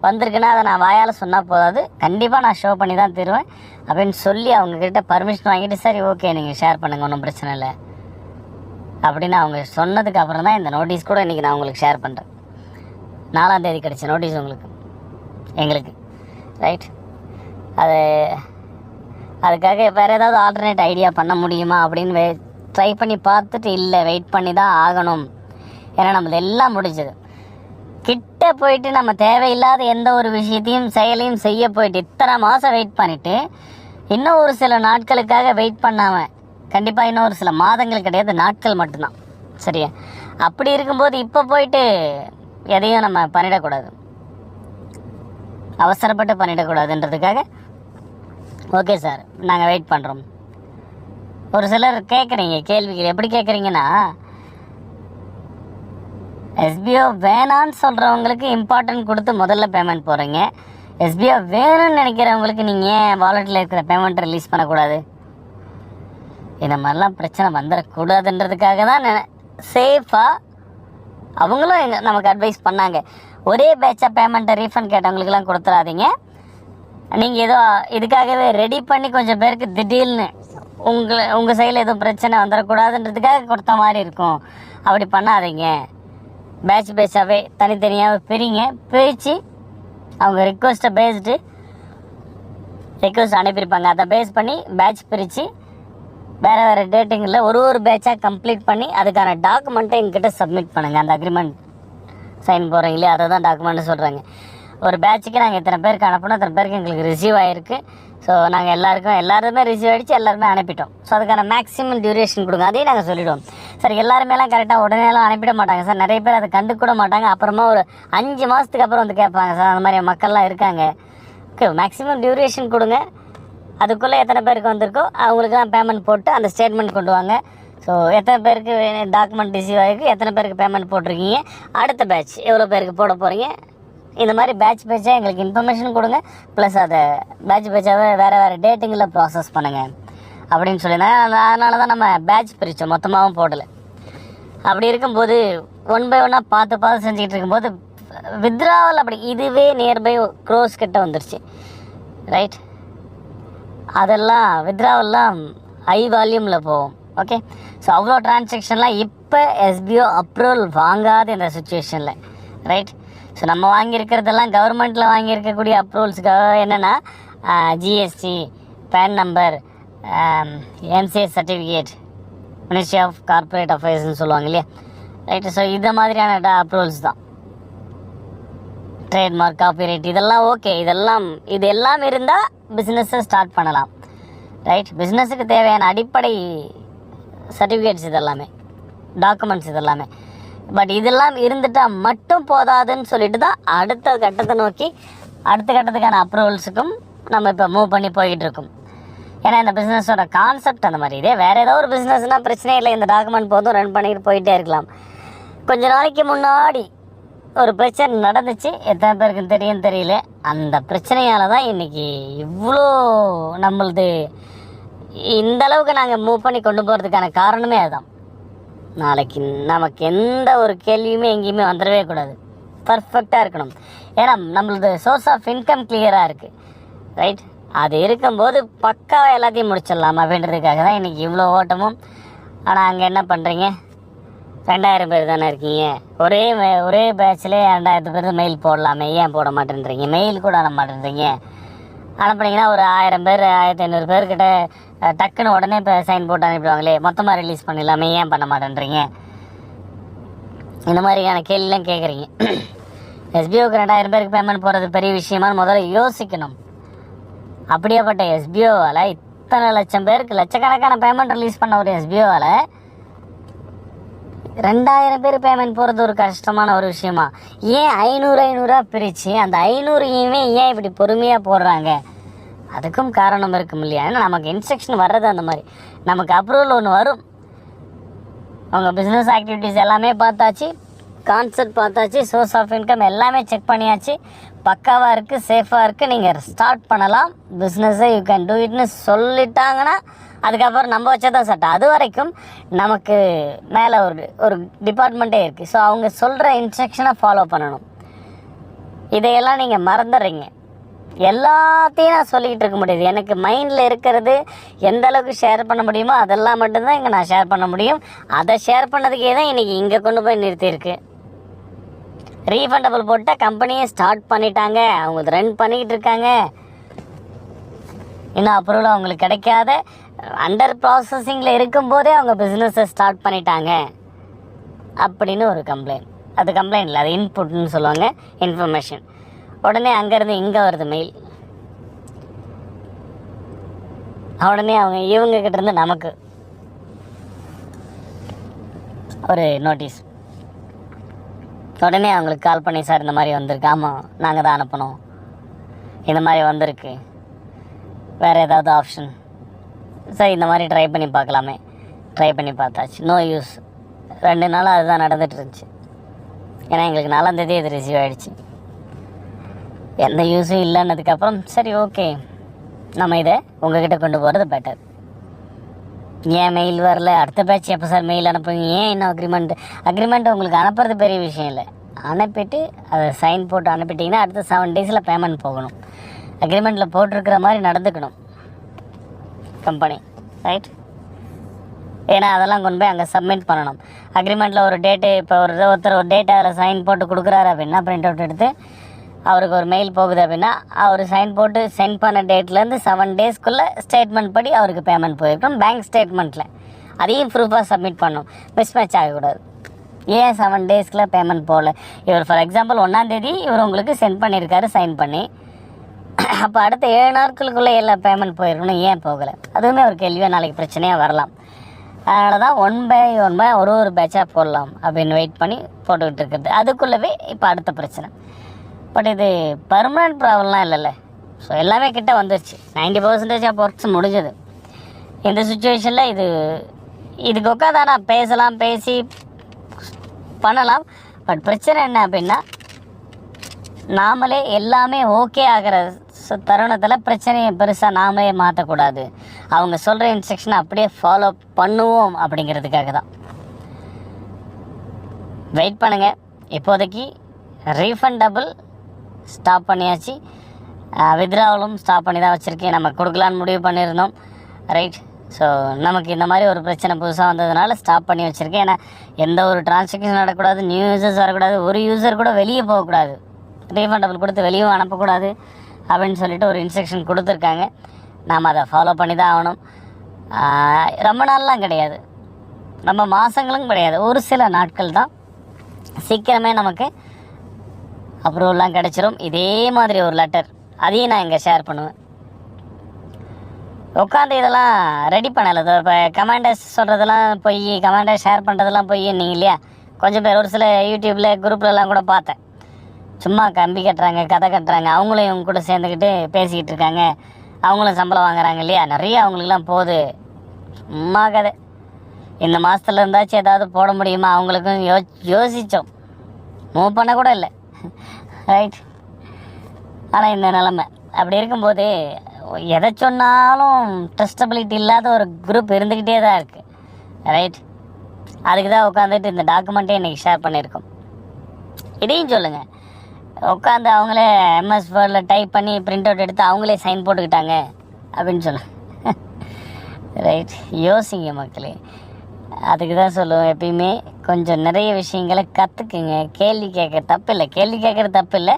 வந்திருக்குன்னா அதை நான் வாயால் சொன்னால் போதாது, கண்டிப்பாக நான் ஷோ பண்ணி தான் தருவேன் அப்படின்னு சொல்லி அவங்கக்கிட்ட பர்மிஷன் வாங்கிட்டு சரி ஓகே நீங்கள் ஷேர் பண்ணுங்கள் ஒன்றும் பிரச்சனை இல்லை அப்படின்னு அவங்க சொன்னதுக்கு அப்புறம் தான் இந்த நோட்டீஸ் கூட இன்றைக்கி நான் உங்களுக்கு ஷேர் பண்ணுறேன். 4ஆம் தேதி கிடச்ச நோட்டீஸ் எங்களுக்கு, ரைட்? அதுக்காக வேறு ஏதாவது ஆல்டர்னேட் ஐடியா பண்ண முடியுமா அப்படின்னு ட்ரை பண்ணி பார்த்துட்டு இல்லை வெயிட் பண்ணி தான் ஆகணும், ஏன்னா நம்மளது எல்லாம் முடிஞ்சது. கிட்ட போயிட்டு நம்ம தேவையில்லாத எந்த ஒரு விஷயத்தையும் செயலையும் செய்ய போயிட்டு இத்தனை மாதம் வெயிட் பண்ணிவிட்டு இன்னும் ஒரு சில நாட்களுக்காக வெயிட் பண்ணாமல், கண்டிப்பாக இன்னும் ஒரு சில மாதங்கள் கிடையாது, நாட்கள் மட்டும்தான், சரியா? அப்படி இருக்கும்போது இப்போ போயிட்டு எதையும் நம்ம பண்ணிடக்கூடாது, அவசரப்பட்டு பண்ணிடக்கூடாதுன்றதுக்காக ஓகே சார் நாங்கள் வெயிட் பண்ணுறோம். ஒரு சிலர் கேட்குறீங்க கேள்விகள், எப்படி கேட்குறீங்கன்னா எஸ்பிஓ வேணான்னு சொல்கிறவங்களுக்கு இம்பார்ட்டன்ட் கொடுத்து முதல்ல பேமெண்ட் போடுறீங்க, எஸ்பிஓ வேணும்னு நினைக்கிறவங்களுக்கு நீங்கள் ஏன் வாலெட்டில் இருக்கிற பேமெண்ட் ரிலீஸ் பண்ணக்கூடாது? இந்த மாதிரிலாம் பிரச்சனை வந்துடக்கூடாதுன்றதுக்காக தான் சேஃபாக அவங்களும் நமக்கு அட்வைஸ் பண்ணாங்க. ஒரே பேட்சாக பேமெண்ட்டை ரீஃபண்ட் கேட்டவங்களுக்கெல்லாம் கொடுத்துடாதீங்க, நீங்கள் ஏதோ இதுக்காகவே ரெடி பண்ணி கொஞ்சம் பேருக்கு திடீர்னு உங்கள் சைடில் எதுவும் பிரச்சனை வந்துடக்கூடாதுன்றதுக்காக கொடுத்த மாதிரி இருக்கும், அப்படி பண்ணாதீங்க. பேட்சாகவே தனித்தனியாக பிரித்து அவங்க ரிக்வெஸ்ட்டை ரிக்வெஸ்ட் அனுப்பியிருப்பாங்க, அதை பேஸ் பண்ணி பேட்ச் பிரித்து வேறு டேட்டிங்கில் ஒரு பேட்சாக கம்ப்ளீட் பண்ணி அதுக்கான டாக்குமெண்ட்டை எங்ககிட்ட சப்மிட் பண்ணுங்கள். அந்த அக்ரிமெண்ட் சைன் போடுறீங்க இல்லையா, அதை தான் டாக்குமெண்ட்டு சொல்கிறாங்க. ஒரு பேட்சுக்கு நாங்கள் இத்தனை பேருக்கு அனுப்பணும், இத்தனை பேருக்கு எங்களுக்கு ரிசீவ் ஆகிருக்கு, ஸோ நாங்கள் எல்லாருமே ரிசீவ் ஆகிடுச்சு, எல்லாருமே அனுப்பிட்டோம். ஸோ அதுக்கான மேக்ஸிமம் டியூரேஷன் கொடுங்க, அதையும் நாங்கள் சொல்லிவிடுவோம். சார் எல்லாருமேலாம் கரெக்டாக உடனேலாம் அனுப்பிட மாட்டாங்க சார், நிறைய பேர் அதை கண்டுக்கூட மாட்டாங்க, அப்புறமா ஒரு 5 மாதத்துக்கு அப்புறம் வந்து கேட்பாங்க சார், அந்த மாதிரி மக்கள்லாம் இருக்காங்க. ஓகே, மேக்ஸிமம் டியூரேஷன் கொடுங்க, அதுக்குள்ளே எத்தனை பேருக்கு வந்திருக்கோ அவங்களுக்குலாம் பேமெண்ட் போட்டு அந்த ஸ்டேட்மெண்ட் கொண்டு வாங்க. ஸோ எத்தனை பேருக்கு டாக்குமெண்ட் ரிசீவ் ஆகிருக்கு, எத்தனை பேருக்கு பேமெண்ட் போட்டிருக்கீங்க, அடுத்த பேட்ச் எவ்வளோ பேருக்கு போட போகிறீங்க, இந்த மாதிரி பேட்சாக எங்களுக்கு இன்ஃபர்மேஷன் கொடுங்க. ப்ளஸ் அதை பேட்சாகவே வேறு டேட்டிங்கில் ப்ராசஸ் பண்ணுங்கள் அப்படின்னு சொல்லியிருந்தாங்க. அதனால தான் நம்ம பேட்ச் பிரித்தோம், மொத்தமாகவும் போடலை. அப்படி இருக்கும்போது 1 by 1 பார்த்து செஞ்சுக்கிட்டு இருக்கும்போது வித்ராவல் அப்படி இதுவே நியர்பை க்ரோஸ் கிட்ட வந்துருச்சு, ரைட்? அதெல்லாம் வித்ராவெல்லாம் ஹை வால்யூமில் போகும். ஓகே, ஸோ அவ்வளோ டிரான்சாக்ஷன்லாம் இப்போ எஸ்பிஓ அப்ரூவல் வாங்காத இந்த சுச்சுவேஷனில், ரைட்? ஸோ நம்ம வாங்கியிருக்கிறதெல்லாம் கவர்மெண்ட்டில் வாங்கியிருக்கக்கூடிய அப்ரூவல்ஸுக்காக என்னென்னா GST, pan number, MCS certificate, ministry of corporate அஃபேர்ஸ்னு சொல்லுவாங்க இல்லையா, ரைட்டு. ஸோ இந்த மாதிரியான அப்ரூவல்ஸ் தான். ட்ரேட்மார்க், காப்பிரைட் இதெல்லாம் ஓகே. இது எல்லாம் இருந்தால் பிஸ்னஸை ஸ்டார்ட் பண்ணலாம். ரைட். பிஸ்னஸுக்கு தேவையான அடிப்படை சர்டிஃபிகேட்ஸ் இதெல்லாமே, டாக்குமெண்ட்ஸ் இதெல்லாமே. பட் இதெல்லாம் இருந்துட்டால் மட்டும் போதாதுன்னு சொல்லிட்டு தான் அடுத்த கட்டத்தை நோக்கி அடுத்த கட்டத்துக்கான அப்ரூவல்ஸுக்கும் நம்ம இப்போ மூவ் பண்ணி போய்கிட்டு இருக்கோம். ஏன்னா இந்த பிஸ்னஸோட கான்செப்ட் அந்த மாதிரி. இதே வேறு ஏதோ ஒரு பிஸ்னஸ்னால் பிரச்சனை இல்லை, இந்த டாக்குமெண்ட் போதும், ரன் பண்ணிட்டு போயிட்டே இருக்கலாம். கொஞ்ச நாளைக்கு முன்னாடி ஒரு பிரச்சனை நடந்துச்சு, எத்தனை பேருக்கு தெரியும் தெரியல. அந்த பிரச்சனையால் தான் இன்றைக்கி இவ்வளோ நம்மளது இந்த அளவுக்கு நாங்கள் மூவ் பண்ணி கொண்டு போகிறதுக்கான காரணமே அதுதான். நாளைக்கு நமக்கு எந்த ஒரு கேள்வியுமே எங்கேயுமே வந்துடவே கூடாது, பர்ஃபெக்டாக இருக்கணும். ஏன்னா நம்மளது சோர்ஸ் ஆஃப் இன்கம் கிளியராக இருக்குது. ரைட். அது இருக்கும்போது பக்காவாக எல்லாத்தையும் முடிச்சிடலாம் அப்படின்றதுக்காக தான் இன்றைக்கி இவ்வளோ ஓட்டமும். ஆனால் அங்கே என்ன பண்ணுறீங்க, 2000 பேர் தானே இருக்கீங்க, ஒரே பேட்சில் 2000 பேர் மெயில் போடலாமே, ஏன் போட மாட்டேன்றீங்க? மெயில் கூட அனுப்ப மாட்டேன்றீங்க. அனுப்புனீங்கன்னா ஒரு 1000 பேர் 1500 பேர்கிட்ட டக்குன்னு உடனே இப்போ சைன் போட்டு அனுப்பிடுவாங்களே, மொத்தமாக ரிலீஸ் பண்ணிடலாமே, ஏன் பண்ண மாட்டேன்றீங்க? இந்த மாதிரியான கேள்விலாம் கேட்குறீங்க. எஸ்பிஓக்கு 2000 பேருக்கு பேமெண்ட் போடுறது பெரிய விஷயமா முதல்ல யோசிக்கணும். அப்படியேப்பட்ட எஸ்பிஓவால் இத்தனை லட்சம் பேருக்கு லட்சக்கணக்கான பேமெண்ட் ரிலீஸ் பண்ண ஒரு எஸ்பிஓவால் 2000 பேர் பேமெண்ட் போகிறது ஒரு கஷ்டமான ஒரு விஷயமா? ஏன் 500 பிரித்து அந்த 500யுமே ஏன் இப்படி பொறுமையாக போடுறாங்க? அதுக்கும் காரணம் இருக்கும் இல்லையா? ஏன்னா நமக்கு இன்ஸ்ட்ரக்ஷன் வர்றது அந்த மாதிரி. நமக்கு அப்ரூவல் ஒன்று வரும், அவங்க பிஸ்னஸ் ஆக்டிவிட்டீஸ் எல்லாமே பார்த்தாச்சு, கான்செப்ட் பார்த்தாச்சு, சோர்ஸ் ஆஃப் இன்கம் எல்லாமே செக் பண்ணியாச்சு, பக்காவாக இருக்குது, சேஃபாக இருக்குது, நீங்கள் ஸ்டார்ட் பண்ணலாம் பிஸ்னஸை, யூ கேன் டூ இட்னு சொல்லிட்டாங்கன்னா அதுக்கப்புறம் நம்ம வச்சதான் சட்டம். அது வரைக்கும் நமக்கு மேலே ஒரு டிபார்ட்மெண்ட்டே இருக்குது. ஸோ அவங்க சொல்கிற இன்ஸ்ட்ரக்ஷனை ஃபாலோ பண்ணணும். இதையெல்லாம் நீங்கள் மறந்துடுறீங்க. எல்லாத்தையும் நான் சொல்லிக்கிட்டு இருக்க முடியுது. எனக்கு மைண்டில் இருக்கிறது எந்த அளவுக்கு ஷேர் பண்ண முடியுமோ அதெல்லாம் மட்டும்தான் இங்கே நான் ஷேர் பண்ண முடியும். அதை ஷேர் பண்ணதுக்கே தான் இன்றைக்கி இங்கே கொண்டு போய் நிறுத்தியிருக்கு. ரீஃபண்டபிள் போட்ட கம்பெனியை ஸ்டார்ட் பண்ணிட்டாங்க, அவங்க ரன் பண்ணிக்கிட்டு இருக்காங்க. இன்னும் அப்ரூவல் அவங்களுக்கு கிடைக்காத அண்டர் ப்ராசஸிங்கில் இருக்கும்போதே அவங்க பிஸ்னஸை ஸ்டார்ட் பண்ணிட்டாங்க அப்படின்னு ஒரு கம்ப்ளைண்ட். அது கம்ப்ளைண்ட் இல்லை, அது இன்புட்னு சொல்லுவாங்க, இன்ஃபர்மேஷன். உடனே அங்கேருந்து இங்கே வருது மெயில். உடனே இவங்ககிட்டேருந்து நமக்கு ஒரு நோட்டீஸ். உடனே அவங்களுக்கு கால் பண்ணி, சார் இந்த மாதிரி வந்திருக்கு. ஆமாம், நாங்கள் தான் அனுப்பணும், இந்த மாதிரி வந்திருக்கு, வேறு ஏதாவது ஆப்ஷன்? சார் இந்த மாதிரி ட்ரை பண்ணி பார்க்கலாமே. ட்ரை பண்ணி பார்த்தாச்சு, நோ யூஸ். 2 நாளாக அதுதான் நடந்துட்டு இருந்துச்சு. ஏன்னா எங்களுக்கு 4ஆம் தேதி இது ரிசீவ் ஆகிடுச்சு. எந்த யூஸும் இல்லைன்னதுக்கப்புறம் சரி ஓகே, நம்ம இதை உங்ககிட்ட கொண்டு போகிறது பெட்டர். ஏன் மெயில் வரல, அடுத்த பேட்ச் எப்போ சார் மெயில் அனுப்புவீங்க, ஏன் இன்னும் அக்ரிமெண்ட் உங்களுக்கு அனுப்புறது பெரிய விஷயம் இல்லை. அனுப்பிட்டு அதை சைன் போட்டு அனுப்பிட்டிங்கன்னா அடுத்த 7 டேஸில் பேமெண்ட் போகணும். அக்ரிமெண்ட்டில் போட்டிருக்கிற மாதிரி நடந்துக்கணும் கம்பெனி. ரைட். ஏன்னா அதெல்லாம் கொண்டு போய் அங்கே சப்மிட் பண்ணணும். அக்ரிமெண்ட்டில் ஒரு டேட்டு, இப்போ ஒருத்தர் ஒரு டேட்டை அதில் சைன் போட்டு கொடுக்குறாரு அப்படின்னா, பிரிண்ட் அவுட் எடுத்து அவருக்கு ஒரு மெயில் போகுது அப்படின்னா, அவர் சைன் போட்டு சென்ட் பண்ண டேட்லேருந்து 7 டேஸ்க்குள்ளே ஸ்டேட்மெண்ட் படி அவருக்கு பேமெண்ட் போயிருக்கணும். பேங்க் ஸ்டேட்மெண்ட்டில் அதையும் ப்ரூஃபாக சப்மிட் பண்ணணும். மிஸ்மேட்ச் ஆகக்கூடாது. ஏன் 7 டேஸ்க்குள்ளே பேமெண்ட் போகல? இவர் ஃபார் எக்ஸாம்பிள் 1ஆம் தேதி இவர் உங்களுக்கு சென்ட் பண்ணியிருக்காரு சைன் பண்ணி, அப்போ அடுத்த 7 நாட்களுக்குள்ளே எல்லா பேமெண்ட் போயிருக்கணும், ஏன் போகலை? அதுவுமே ஒரு கேள்வியாக நாளைக்கு பிரச்சனையாக வரலாம். அதனால தான் 1 by 1 ஒரு பேட்சாக போடலாம் அப்படின்னு வெயிட் பண்ணி போட்டுக்கிட்டு இருக்கிறது. அதுக்குள்ளவே இப்போ அடுத்த பிரச்சனை. பட் இது பர்மனெண்ட் ப்ராப்ளம்லாம் இல்லைல்ல. ஸோ எல்லாமே கிட்ட வந்துருச்சு. 90% ஆஃப் ஒர்க்ஸ் முடிஞ்சது. இந்த சுச்சுவேஷனில் இதுக்கு உட்காந்தானா பேசலாம், பேசி பண்ணலாம். பட் பிரச்சனை என்ன அப்படின்னா, நாமளே எல்லாமே ஓகே ஆகிற தருணத்தில் பிரச்சனையை பெருசாக நாமளே மாற்றக்கூடாது. அவங்க சொல்கிற இன்ஸ்ட்ரக்ஷனை அப்படியே ஃபாலோ பண்ணுவோம் அப்படிங்கிறதுக்காக தான். வெயிட் பண்ணுங்கள். இப்போதைக்கு ரீஃபண்டபிள் ஸ்டாப் பண்ணியாச்சு, வித்ராவலும் ஸ்டாப் பண்ணி தான் வச்சுருக்கேன். நம்ம கொடுக்கலான்னு முடிவு பண்ணியிருந்தோம். ரைட். ஸோ நமக்கு இந்த மாதிரி ஒரு பிரச்சனை புதுசாக வந்ததுனால ஸ்டாப் பண்ணி வச்சுருக்கேன். ஏன்னா எந்த ஒரு டிரான்சாக்ஷன் நடக்கக்கூடாது, நியூ யூசர்ஸ் வரக்கூடாது, ஒரு யூசர் கூட வெளியே போகக்கூடாது, ரீஃபண்டபிள் கொடுத்து வெளியும் அனுப்பக்கூடாது அப்படின்னு சொல்லிட்டு ஒரு இன்ஸ்ட்ரக்ஷன் கொடுத்துருக்காங்க. நாம் அதை ஃபாலோ பண்ணி தான் ஆகணும். ரொம்ப நாள்லாம் கிடையாது, நம்ம மாதங்களும் கிடையாது, ஒரு சில நாட்கள் தான். சீக்கிரமே நமக்கு அப்ரூவல்லாம் கிடச்சிரும். இதே மாதிரி ஒரு லெட்டர் அதையும் நான் இங்கே ஷேர் பண்ணுவேன். உட்காந்து இதெல்லாம் ரெடி பண்ணலை. இப்போ கமாண்டர்ஸ் சொல்கிறதெல்லாம் போய், கமாண்டர் ஷேர் பண்ணுறதெல்லாம் போய் நீங்கள் இல்லையா, கொஞ்சம் பேர் ஒரு சில யூடியூப்பில் குரூப்லலாம் கூட பார்த்தேன். சும்மா கம்பி கட்டுறாங்க, கதை கட்டுறாங்க, அவங்களும் இவங்க கூட சேர்ந்துக்கிட்டு பேசிக்கிட்டு இருக்காங்க, அவங்களும் சம்பளம் வாங்குறாங்க இல்லையா, நிறைய அவங்களுக்குலாம் போகுது. சும்மா கதை. இந்த மாதத்துல இருந்தாச்சும் ஏதாவது போட முடியுமா அவங்களுக்கும் யோசித்தோம், மூவ் பண்ண கூட இல்லை. ரைட். ஆனால் இந்த நிலமை அப்படி இருக்கும்போது எதை சொன்னாலும் ட்ரஸ்டபிலிட்டி இல்லாத ஒரு குரூப் இருந்துக்கிட்டே தான் இருக்குது. ரைட். அதுக்கு தான் உட்காந்துட்டு இந்த டாக்குமெண்ட்டே இன்றைக்கி ஷேர் பண்ணியிருக்கோம். இதையும் சொல்லுங்கள். உட்காந்து அவங்களே எம்எஸ் வேர்டில் டைப் பண்ணி பிரிண்ட் அவுட் எடுத்து அவங்களே சைன் போட்டுக்கிட்டாங்க அப்படின்னு சொல்லுங்கள். ரைட். யோசிங்க மக்களே. அதுக்கு தான் சொல்லுவோம், எப்பயுமே கொஞ்சம் நிறைய விஷயங்களை கற்றுக்குங்க. கேள்வி கேட்குற தப்பு இல்லை, கேள்வி கேட்குறது தப்பு இல்லை.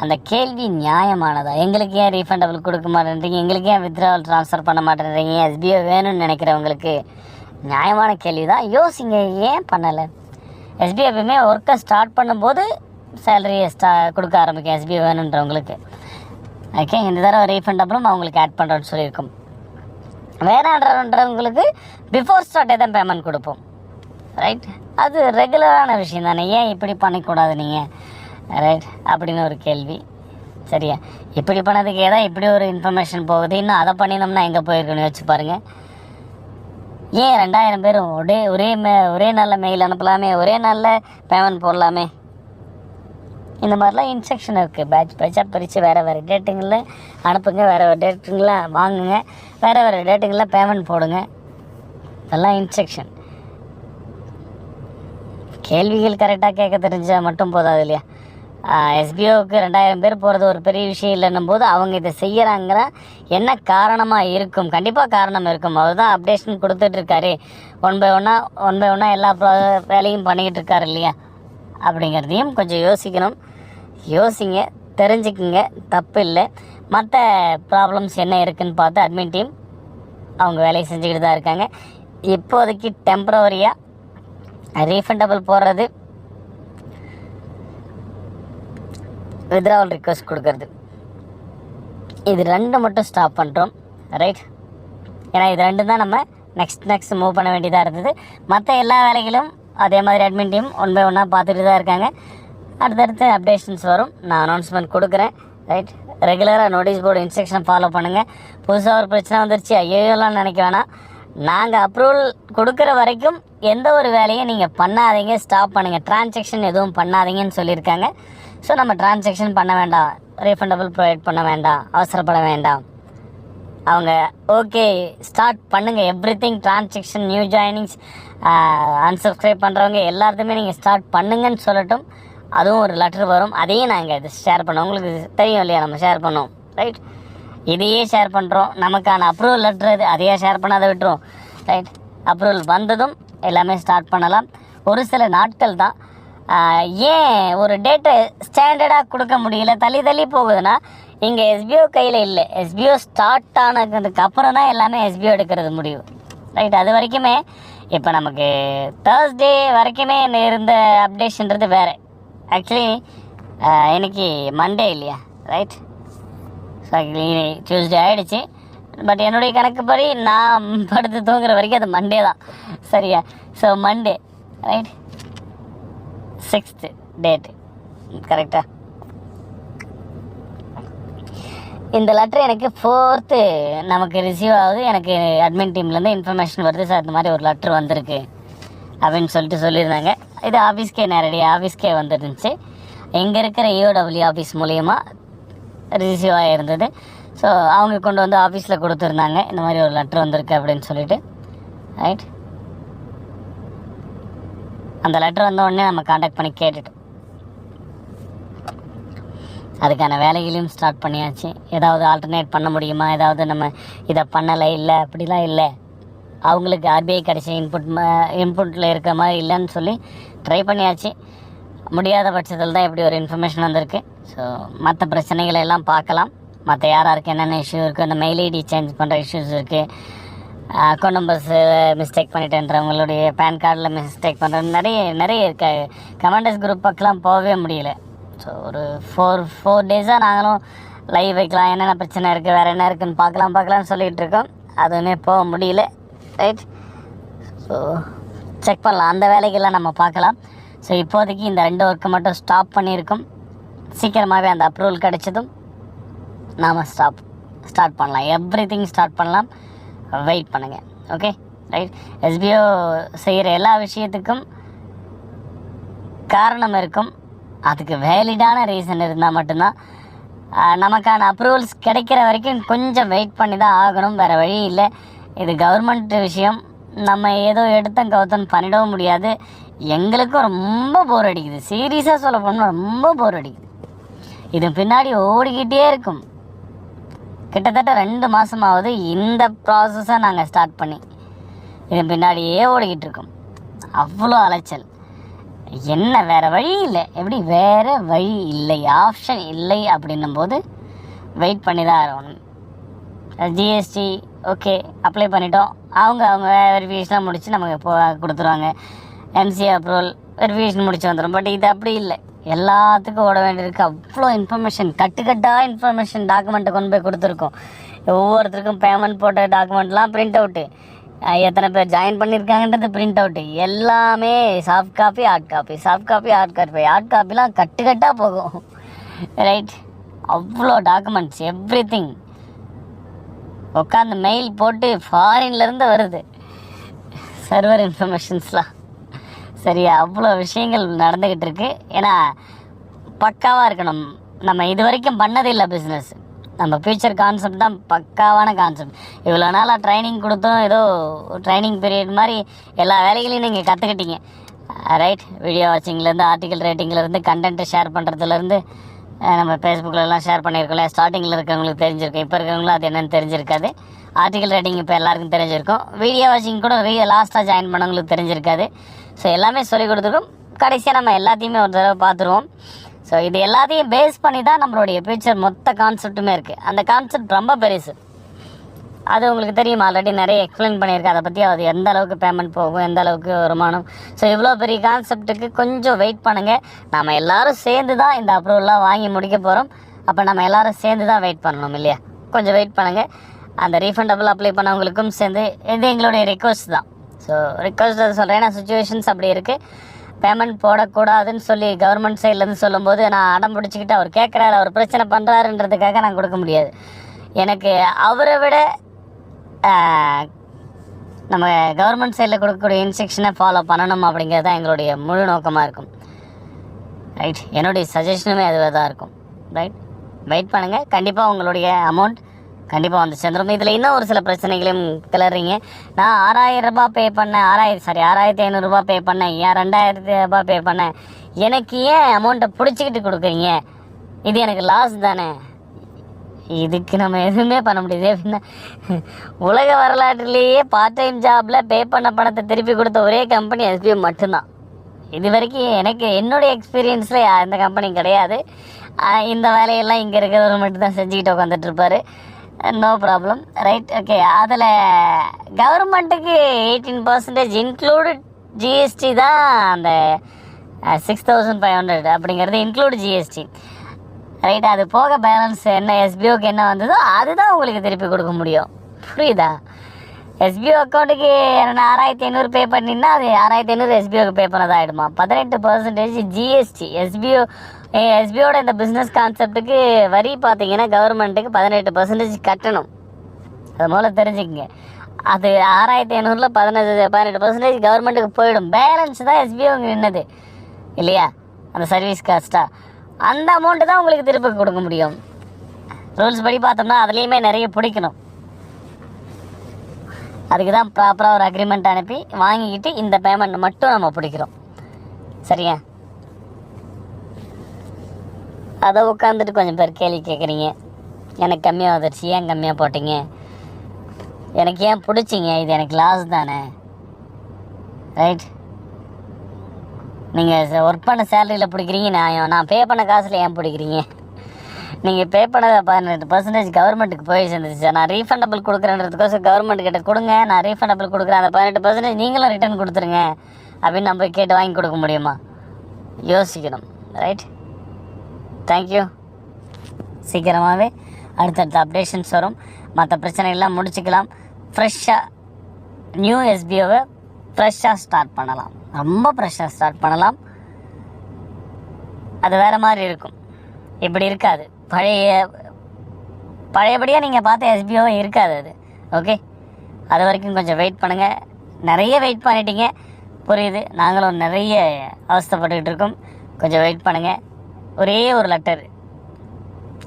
அந்த கேள்வி நியாயமானதா? எங்களுக்கு ஏன் ரீஃபண்டபிள் கொடுக்க மாட்டேன்றீங்க, எங்களுக்கு ஏன் வித்ட்ராவல் ட்ரான்ஸ்ஃபர் பண்ண மாட்டேன்றீங்க, எஸ்பிஐ வேணும்னு நினைக்கிறவங்களுக்கு நியாயமான கேள்வி தான். யோசிங்க, ஏன் பண்ணலை? எஸ்பிஐ எப்பயுமே ஒர்க்கை ஸ்டார்ட் பண்ணும்போது சேலரியை கொடுக்க ஆரம்பிக்கும் எஸ்பிஐ வேணுன்றவங்களுக்கு. ஓகே, இந்த தடவை ரீஃபண்டபிளும் அவங்களுக்கு ஆட் பண்ணுறோன்னு சொல்லியிருக்கோம். வேணான்றவங்களுக்கு பிஃபோர் ஸ்டார்ட்டே தான் பேமெண்ட் கொடுப்போம். ரைட். அது ரெகுலரான விஷயம் தானே, ஏன் இப்படி பண்ணிக்கூடாது நீங்கள்? ரைட். அப்படின்னு ஒரு கேள்வி. சரியா, இப்படி பண்ணதுக்கு ஏதோ இப்படி ஒரு இன்ஃபர்மேஷன் போகுது, இன்னும் அதை பண்ணினோம்னா எங்கே போயிருக்குன்னு யோசிச்சு பாருங்கள். ஏன் 2000 பேரும் ஒரே நாளில் மெயில் அனுப்பலாமே, ஒரே நாளில் பேமெண்ட் போடலாமே? இந்த மாதிரிலாம் இன்ஸ்ட்ரக்ஷன் இருக்குது. பேட்சாக பிரித்து வேறு வேறு டேட்டுங்களில் அனுப்புங்க, வேறு வேறு டேட்டுங்களில் வாங்குங்க, வேறு வேறு டேட்டுங்களில் பேமெண்ட் போடுங்க. இதெல்லாம் இன்ஸ்ட்ரக்ஷன். கேள்விகள் கரெக்டாக கேட்க தெரிஞ்சால் மட்டும் போதாது இல்லையா? எஸ்பிஓவுக்கு 2000 பேர் போகிறது ஒரு பெரிய விஷயம் இல்லைன்னும் போது அவங்க இதை செய்கிறாங்கன்னா என்ன காரணமாக இருக்கும்? கண்டிப்பாக காரணம் இருக்கும். அவர் தான் அப்டேஷன் கொடுத்துட்ருக்காரு, ஒன் பை ஒன்னாக எல்லா வேலையும் பண்ணிக்கிட்டு இருக்காரு இல்லையா? அப்படிங்கிறதையும் கொஞ்சம் யோசிக்கணும். யோசிங்க, தெரிஞ்சுக்குங்க, தப்பு இல்லை. மற்ற ப்ராப்ளம்ஸ் என்ன இருக்குதுன்னு பார்த்து அட்மின் டீம் அவங்க வேலையை செஞ்சுக்கிட்டு தான் இருக்காங்க. இப்போதைக்கு டெம்பரவரியாக ரீஃபண்டபிள் போடுறது, வித்ட்ராவல் ரிக்வெஸ்ட் கொடுக்கறது, இது 2 மட்டும் ஸ்டாப் பண்ணுறோம். ரைட். ஏன்னா இது 2 தான் நம்ம நெக்ஸ்ட் மூவ் பண்ண வேண்டியதாக இருந்தது. மற்ற எல்லா வேலைகளும் அதே மாதிரி அட்மின் டீம் ஒன் பை ஒன்னாக பார்த்துட்டு தான் இருக்காங்க. அடுத்தடுத்து அப்டேஷன்ஸ் வரும், நான் அனௌன்ஸ்மெண்ட் கொடுக்குறேன். ரைட். ரெகுலராக நோட்டீஸ் போர்டு இன்ஸ்ட்ரக்ஷன் ஃபாலோ பண்ணுங்கள். புதுசாக ஒரு பிரச்சனை வந்துருச்சு ஐயோலாம் நினைக்க வேணாம். நாங்கள் அப்ரூவல் கொடுக்குற வரைக்கும் எந்த ஒரு வேலையும் நீங்கள் பண்ணாதீங்க, ஸ்டாப் பண்ணுங்கள். டிரான்சாக்ஷன் எதுவும் பண்ணாதீங்கன்னு சொல்லியிருக்காங்க. ஸோ நம்ம டிரான்சாக்ஷன் பண்ண வேண்டாம், ரீஃபண்டபிள் ப்ரொவைட் பண்ண வேண்டாம், அவசரப்பட வேண்டாம். அவங்க ஓகே ஸ்டார்ட் பண்ணுங்கள், எவ்ரிதிங் டிரான்சாக்ஷன், நியூ ஜாயினிங்ஸ், அன்சப்ஸ்கிரைப் பண்ணுறவங்க எல்லாத்தையுமே நீங்கள் ஸ்டார்ட் பண்ணுங்கன்னு சொல்லட்டும். அதுவும் ஒரு லெட்டர் வரும், அதையும் நாங்கள் இது ஷேர் பண்ணோம். உங்களுக்கு தெரியும் இல்லையா, நம்ம ஷேர் பண்ணோம். ரைட். இதையே ஷேர் பண்ணுறோம். நமக்கான அப்ரூவல் லெட்டர் இது, அதையே ஷேர் பண்ணாத விட்டுரும். ரைட். அப்ரூவல் வந்ததும் எல்லாமே ஸ்டார்ட் பண்ணலாம். ஒரு சில நாட்கள் தான். ஏன் ஒரு டேட்டை ஸ்டாண்டர்டாக கொடுக்க முடியல, தள்ளி போகுதுன்னா இங்கே எஸ்பிஓ கையில் இல்லை. எஸ்பிஓ ஸ்டார்ட் ஆனதுக்கு அப்புறம் தான் எல்லாமே எஸ்பிஓ எடுக்கிறது முடியும். ரைட். அது வரைக்குமே இப்போ நமக்கு தேர்ஸ்டே வரைக்குமே இருந்த அப்டேஷன்றது வேறு. ஆக்சுவலி இன்னைக்கு மண்டே இல்லையா? ரைட். ஸோ டியூஸ்டே ஆகிடுச்சு. பட் என்னுடைய கணக்குப்படி நான் படுத்து தூங்குற வரைக்கும் அது மண்டே தான். சரியா? So Monday. Right. 6th date கரெக்டாக. இந்த லெட்டர் எனக்கு 4th நமக்கு ரிசீவ் ஆகுது. எனக்கு அட்மின் டீம்லேருந்து இன்ஃபர்மேஷன் வருது, சார் இந்த மாதிரி ஒரு லெட்ரு வந்திருக்கு அப்படின்னு சொல்லியிருந்தாங்க. இது நேரடியாக ஆஃபீஸ்க்கே வந்துருந்துச்சு. இங்கே இருக்கிற EOW ஆஃபீஸ் மூலயமா ரிசீவ் ஆகிருந்தது. ஸோ அவங்க கொண்டு வந்து ஆஃபீஸில் கொடுத்துருந்தாங்க, இந்த மாதிரி ஒரு லெட்ரு வந்திருக்கு அப்படின்னு சொல்லிட்டு. ரைட். அந்த லெட்டர் வந்த உடனே நம்ம காண்டாக்ட் பண்ணி கேட்டுட்டோம். அதுக்கான வேலைகளையும் ஸ்டார்ட் பண்ணியாச்சு. ஏதாவது ஆல்டர்னேட் பண்ண முடியுமா, ஏதாவது நம்ம இதை பண்ணலை, இல்லை அப்படிலாம் இல்லை, அவங்களுக்கு ஆர்பிஐ கிடைச்ச இன்புட்டில் இருக்கிற மாதிரி இல்லைன்னு சொல்லி ட்ரை பண்ணியாச்சு. முடியாத பட்சத்தில் தான் இப்படி ஒரு இன்ஃபர்மேஷன் வந்திருக்கு. ஸோ மற்ற பிரச்சனைகளை எல்லாம் பார்க்கலாம். மற்ற யாராருக்கு என்னென்ன இஷ்யூ இருக்குது, அந்த மெயில் ஐடி சேஞ்ச் பண்ணுற இஷ்யூஸ் இருக்குது, அக்கௌண்ட் நம்பர்ஸ் மிஸ்டேக் பண்ணிட்டேன்றவங்களுடைய பேன் கார்டில் மிஸ்டேக் பண்ணுறது நிறைய இருக்க கமாண்டர்ஸ் குரூப் பக்கெலாம் போகவே முடியல. ஸோ ஒரு ஃபோர் டேஸாக நாங்களும் லைவ் வைக்கலாம், என்னென்ன பிரச்சனை இருக்குது, வேறு என்ன இருக்குதுன்னு பார்க்கலாம்னு சொல்லிகிட்டு இருக்கோம். அதுவுமே போக முடியல. ரைட், ஸோ செக் பண்ணலாம், அந்த வேலைக்கெல்லாம் நம்ம பார்க்கலாம். ஸோ இப்போதைக்கு இந்த 2 ஒர்க்கை மட்டும் ஸ்டாப் பண்ணியிருக்கோம். சீக்கிரமாகவே அந்த அப்ரூவல் கிடைச்சதும் நாம் ஸ்டார்ட் பண்ணலாம், எவ்ரிதிங் ஸ்டார்ட் பண்ணலாம். வெயிட் பண்ணுங்கள். Okay right. எஸ்பிஓ செய்கிற எல்லா விஷயத்துக்கும் காரணம் இருக்கும். அதுக்கு வேலிடான ரீசன் இருந்தால் மட்டும்தான் நமக்கான அப்ரூவல்ஸ் கிடைக்கிற வரைக்கும் கொஞ்சம் வெயிட் பண்ணி தான் ஆகணும், வேறு வழி இல்லை. இது கவர்மெண்ட் விஷயம், நம்ம ஏதோ எடுத்தோம் கவுத்தம் பண்ணிடவும் முடியாது. எங்களுக்கும் ரொம்ப போர் அடிக்குது, சீரியஸாக சொல்ல போனால் ரொம்ப போர் அடிக்குது. இது பின்னாடி ஓடிக்கிட்டே இருக்கும். கிட்டத்தட்ட 2 மாதமாவது இந்த ப்ராசஸை நாங்கள் ஸ்டார்ட் பண்ணி இது பின்னாடியே ஓடிக்கிட்டு இருக்கோம். அவ்வளோ அலைச்சல். என்ன வேறு வழி இல்லை, எப்படி வேறு வழி இல்லை, ஆப்ஷன் இல்லை. அப்படின்னும் போது வெயிட் பண்ணி தான் ஆகணும். ஜிஎஸ்டி ஓகே அப்ளை பண்ணிட்டோம், அவங்க வெரிஃபிகேஷனாக முடித்து நமக்கு கொடுத்துருவாங்க. எம்சிஏ அப்ரூவல் வெரிஃபிகேஷன் முடிச்சு வந்துடும். பட் இது அப்படி இல்லை, எல்லாத்துக்கும் ஓட வேண்டியிருக்கு. அவ்வளோ இன்ஃபர்மேஷன், கட்டுக்கட்டாக இன்ஃபர்மேஷன் டாக்குமெண்ட்டை கொண்டு போய் கொடுத்துருக்கோம். ஒவ்வொருத்தருக்கும் பேமெண்ட் போட்ட டாக்குமெண்ட்லாம் பிரிண்ட் அவுட்டு, எத்தனை பேர் ஜாயின் பண்ணியிருக்காங்கன்றது பிரிண்ட் அவுட்டு, எல்லாமே சாஃப்ட் காப்பி ஹார்ட் காப்பிலாம் கட்டுக்கட்டாக போகும். ரைட், அவ்வளோ டாக்குமெண்ட்ஸ் எவ்ரிதிங் உட்காந்து மெயில் போட்டு ஃபாரின்லேருந்து வருது சர்வர் இன்ஃபர்மேஷன்ஸ்லாம். சரியா, அவ்வளோ விஷயங்கள் நடந்துக்கிட்டு இருக்குது. ஏன்னா பக்காவாக இருக்கணும். நம்ம இது வரைக்கும் பண்ணதில்லை பிஸ்னஸ், நம்ம ஃபியூச்சர் கான்செப்ட் தான் பக்காவான கான்செப்ட். இவ்வளோ நாளாக ட்ரைனிங் கொடுத்தோம், ஏதோ ட்ரைனிங் பீரியட் மாதிரி எல்லா வேலைகளையும் நீங்கள் கற்றுக்கிட்டீங்க. ரைட், வீடியோ வாட்சிங்லேருந்து, ஆர்டிக்கல் ரைட்டிங்லேருந்து, கண்டென்ட்டு ஷேர் பண்ணுறதுலேருந்து, நம்ம ஃபேஸ்புக்கிலலாம் ஷேர் பண்ணியிருக்கோம்ல. ஸ்டார்டிங்கில் இருக்கிறவங்களுக்கு தெரிஞ்சிருக்கும், இப்போ இருக்கிறவங்களும் அது என்னென்னு தெரிஞ்சிருக்காது. ஆர்டிக்கல் ரைட்டிங் இப்போ எல்லாருக்கும் தெரிஞ்சிருக்கும். வீடியோ வாட்சிங் கூட லாஸ்ட்டாக ஜாயின் பண்ணவங்களுக்கு தெரிஞ்சிருக்காது. ஸோ எல்லாமே சொல்லிக் கொடுத்துருக்கோம். கடைசியாக நம்ம எல்லாத்தையுமே ஒரு தடவை பார்த்துருவோம். ஸோ இது எல்லாத்தையும் பேஸ் பண்ணி தான் நம்மளுடைய ஃபியூச்சர் மொத்த கான்செப்ட்டுமே இருக்குது. அந்த கான்செப்ட் ரொம்ப பெருசு, அது உங்களுக்கு தெரியும், ஆல்ரெடி நிறைய எக்ஸ்பிளைன் பண்ணியிருக்கேன் அதை பற்றி. அது எந்த அளவுக்கு பேமெண்ட் போகும், எந்த அளவுக்கு வருமானம். ஸோ இவ்வளோ பெரிய கான்செப்ட்டுக்கு கொஞ்சம் வெயிட் பண்ணுங்கள். நம்ம எல்லோரும் சேர்ந்து தான் இந்த அப்ரூவல்லாம் வாங்கி முடிக்க போகிறோம். அப்போ நம்ம எல்லோரும் சேர்ந்து தான் வெயிட் பண்ணணும் இல்லையா? கொஞ்சம் வெயிட் பண்ணுங்கள். அந்த ரீஃபண்டபிள் அப்ளை பண்ணவங்களுக்கும் சேர்ந்து இது எங்களுடைய ரிக்வஸ்ட் தான். ஸோ ரிக்வஸ்ட் அதை சொல்கிறேன், ஏன்னா சுச்சுவேஷன்ஸ் அப்படி இருக்குது. பேமெண்ட் போடக்கூடாதுன்னு சொல்லி கவர்மெண்ட் சைட்லேருந்து சொல்லும்போது நான் அடம் பிடிச்சிக்கிட்டு அவர் கேட்குறாரு, அவர் பிரச்சனை பண்ணுறாருன்றதுக்காக நான் கொடுக்க முடியாது. எனக்கு அவரை விட நம்ம கவர்மெண்ட் சைடில் கொடுக்கக்கூடிய இன்ஸ்ட்ரக்ஷனை ஃபாலோ பண்ணணும் அப்படிங்கிறது தான் எங்களுடைய முழு நோக்கமாக இருக்கும். ரைட், என்னுடைய சஜஷனுமே அதுவாக தான் இருக்கும். ரைட், வெயிட் பண்ணுங்கள். கண்டிப்பாக உங்களுடைய அமௌண்ட் கண்டிப்பாக வந்து சேர்ந்துடும். இதில் இன்னும் ஒரு சில பிரச்சனைகளையும் கிளறீங்க. நான் 6000 ரூபாய் பே பண்ணேன், 6500 ரூபாய் பே பண்ணேன், ஏன் 2000 ரூபாய் பே பண்ணேன், எனக்கு ஏன் அமௌண்ட்டை பிடிச்சிக்கிட்டு கொடுக்குறீங்க, இது எனக்கு லாஸ் தானே. இதுக்கு நம்ம எதுவுமே பண்ண முடியாது. அப்படின்னா உலக வரலாற்றிலேயே பார்ட் டைம் ஜாபில் பே பண்ண பணத்தை திருப்பி கொடுத்த ஒரே கம்பெனி எஸ்பிஓ மட்டும்தான். இது வரைக்கும் எனக்கு என்னுடைய எக்ஸ்பீரியன்ஸில் எந்த கம்பெனியும் கிடையாது. இந்த வேலையெல்லாம் இங்கே இருக்கிறவர் மட்டும்தான் செஞ்சுக்கிட்டு உட்காந்துட்ருப்பார். No problem. Right, okay. அதில் கவர்மெண்ட்டுக்கு 18% இன்க்ளூடட் ஜிஎஸ்டி தான் அந்த 6500 அப்படிங்கிறது இன்க்ளூடு ஜிஎஸ்டி. ரைட், அது போக பேலன்ஸ் என்ன எஸ்பிஓக்கு என்ன வந்ததோ அதுதான் உங்களுக்கு திருப்பி கொடுக்க முடியும். புரியுதா? எஸ்பிஓ அக்கௌண்ட்டுக்கு 6500 பே பண்ணிங்கன்னா அது 6500 எஸ்பிஓக்கு பே பண்ணதாகிடுமா? 18% ஜிஎஸ்டி. எஸ்பிஓட இந்த பிஸ்னஸ் கான்செப்ட்டுக்கு வரி பார்த்தீங்கன்னா கவர்மெண்ட்டுக்கு 18% கட்டணும். அது மூலம் தெரிஞ்சுக்கங்க. அது 6500ல் 18% கவர்மெண்ட்டுக்கு போயிடும். பேலன்ஸ் தான் எஸ்பிஓங்க நின்னது இல்லையா, அந்த சர்வீஸ் காஸ்ட்டாக. அந்த அமௌண்ட்டு தான் உங்களுக்கு திருப்பி கொடுக்க முடியும். ரூல்ஸ் படி பார்த்தோம்னா அதுலேயுமே நிறைய பிடிக்கணும். அதுக்கு தான் ப்ராப்பராக ஒரு அக்ரிமெண்ட் அனுப்பி வாங்கிக்கிட்டு இந்த பேமெண்ட் மட்டும் நம்ம பிடிக்கிறோம். சரியா? அதை உட்காந்துட்டு கொஞ்சம் பேர் கேள்வி கேட்குறீங்க, எனக்கு கம்மியாக வந்துடுச்சு, ஏன் கம்மியாக போட்டிங்க, எனக்கு ஏன் பிடிச்சிங்க, இது எனக்கு லாஸ் தானே. ரைட், நீங்கள் ஒர்க் பண்ண சேலரியில் பிடிக்கிறீங்க, நான் பே பண்ண காசில் ஏன் பிடிக்கிறீங்க? நீங்கள் பே பண்ண 18% கவர்மெண்ட்டுக்கு போய் சேர்ந்துச்சு சார். நான் ரீஃபண்டபிள் கொடுக்குறேன்றதுக்கோசம் கவர்மெண்ட் கிட்ட கொடுங்க, நான் ரீஃபண்டபிள் கொடுக்குறேன், அந்த 18% நீங்களும் ரிட்டர்ன் கொடுத்துருங்க அப்படின்னு நம்ம கேட்டு வாங்கி கொடுக்க முடியுமா? யோசிக்கணும். Right, thank you. சீக்கிரமாகவே அடுத்தடுத்த அப்டேஷன்ஸ் வரும். மற்ற பிரச்சனைகள்லாம் முடிச்சுக்கலாம். ஃப்ரெஷ்ஷாக நியூ எஸ்பிஓவை ஃப்ரெஷ்ஷாக ஸ்டார்ட் பண்ணலாம். ரொம்ப ஃப்ரெஷ்ஷாக ஸ்டார்ட் பண்ணலாம். அது வேறு மாதிரி இருக்கும், இப்படி இருக்காது. பழையபடியாக நீங்கள் பார்த்த எஸ்பிஓவே இருக்காது அது. ஓகே, அது வரைக்கும் கொஞ்சம் வெயிட் பண்ணுங்கள். நிறைய வெயிட் பண்ணிட்டீங்க, புரியுது. நாங்களும் நிறைய அவஸ்தைப்பட்டுக்கிட்டு இருக்கோம். கொஞ்சம் வெயிட் பண்ணுங்கள். ஒரே ஒரு லெட்டர்,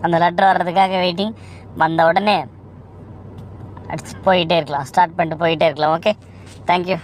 அந்த லெட்டர் வர்றதுக்காக வெயிட்டிங். வந்த உடனே அடிச்சு போயிட்டே இருக்கலாம், ஸ்டார்ட் பண்ணிட்டு போயிட்டே இருக்கலாம். Okay, thank you.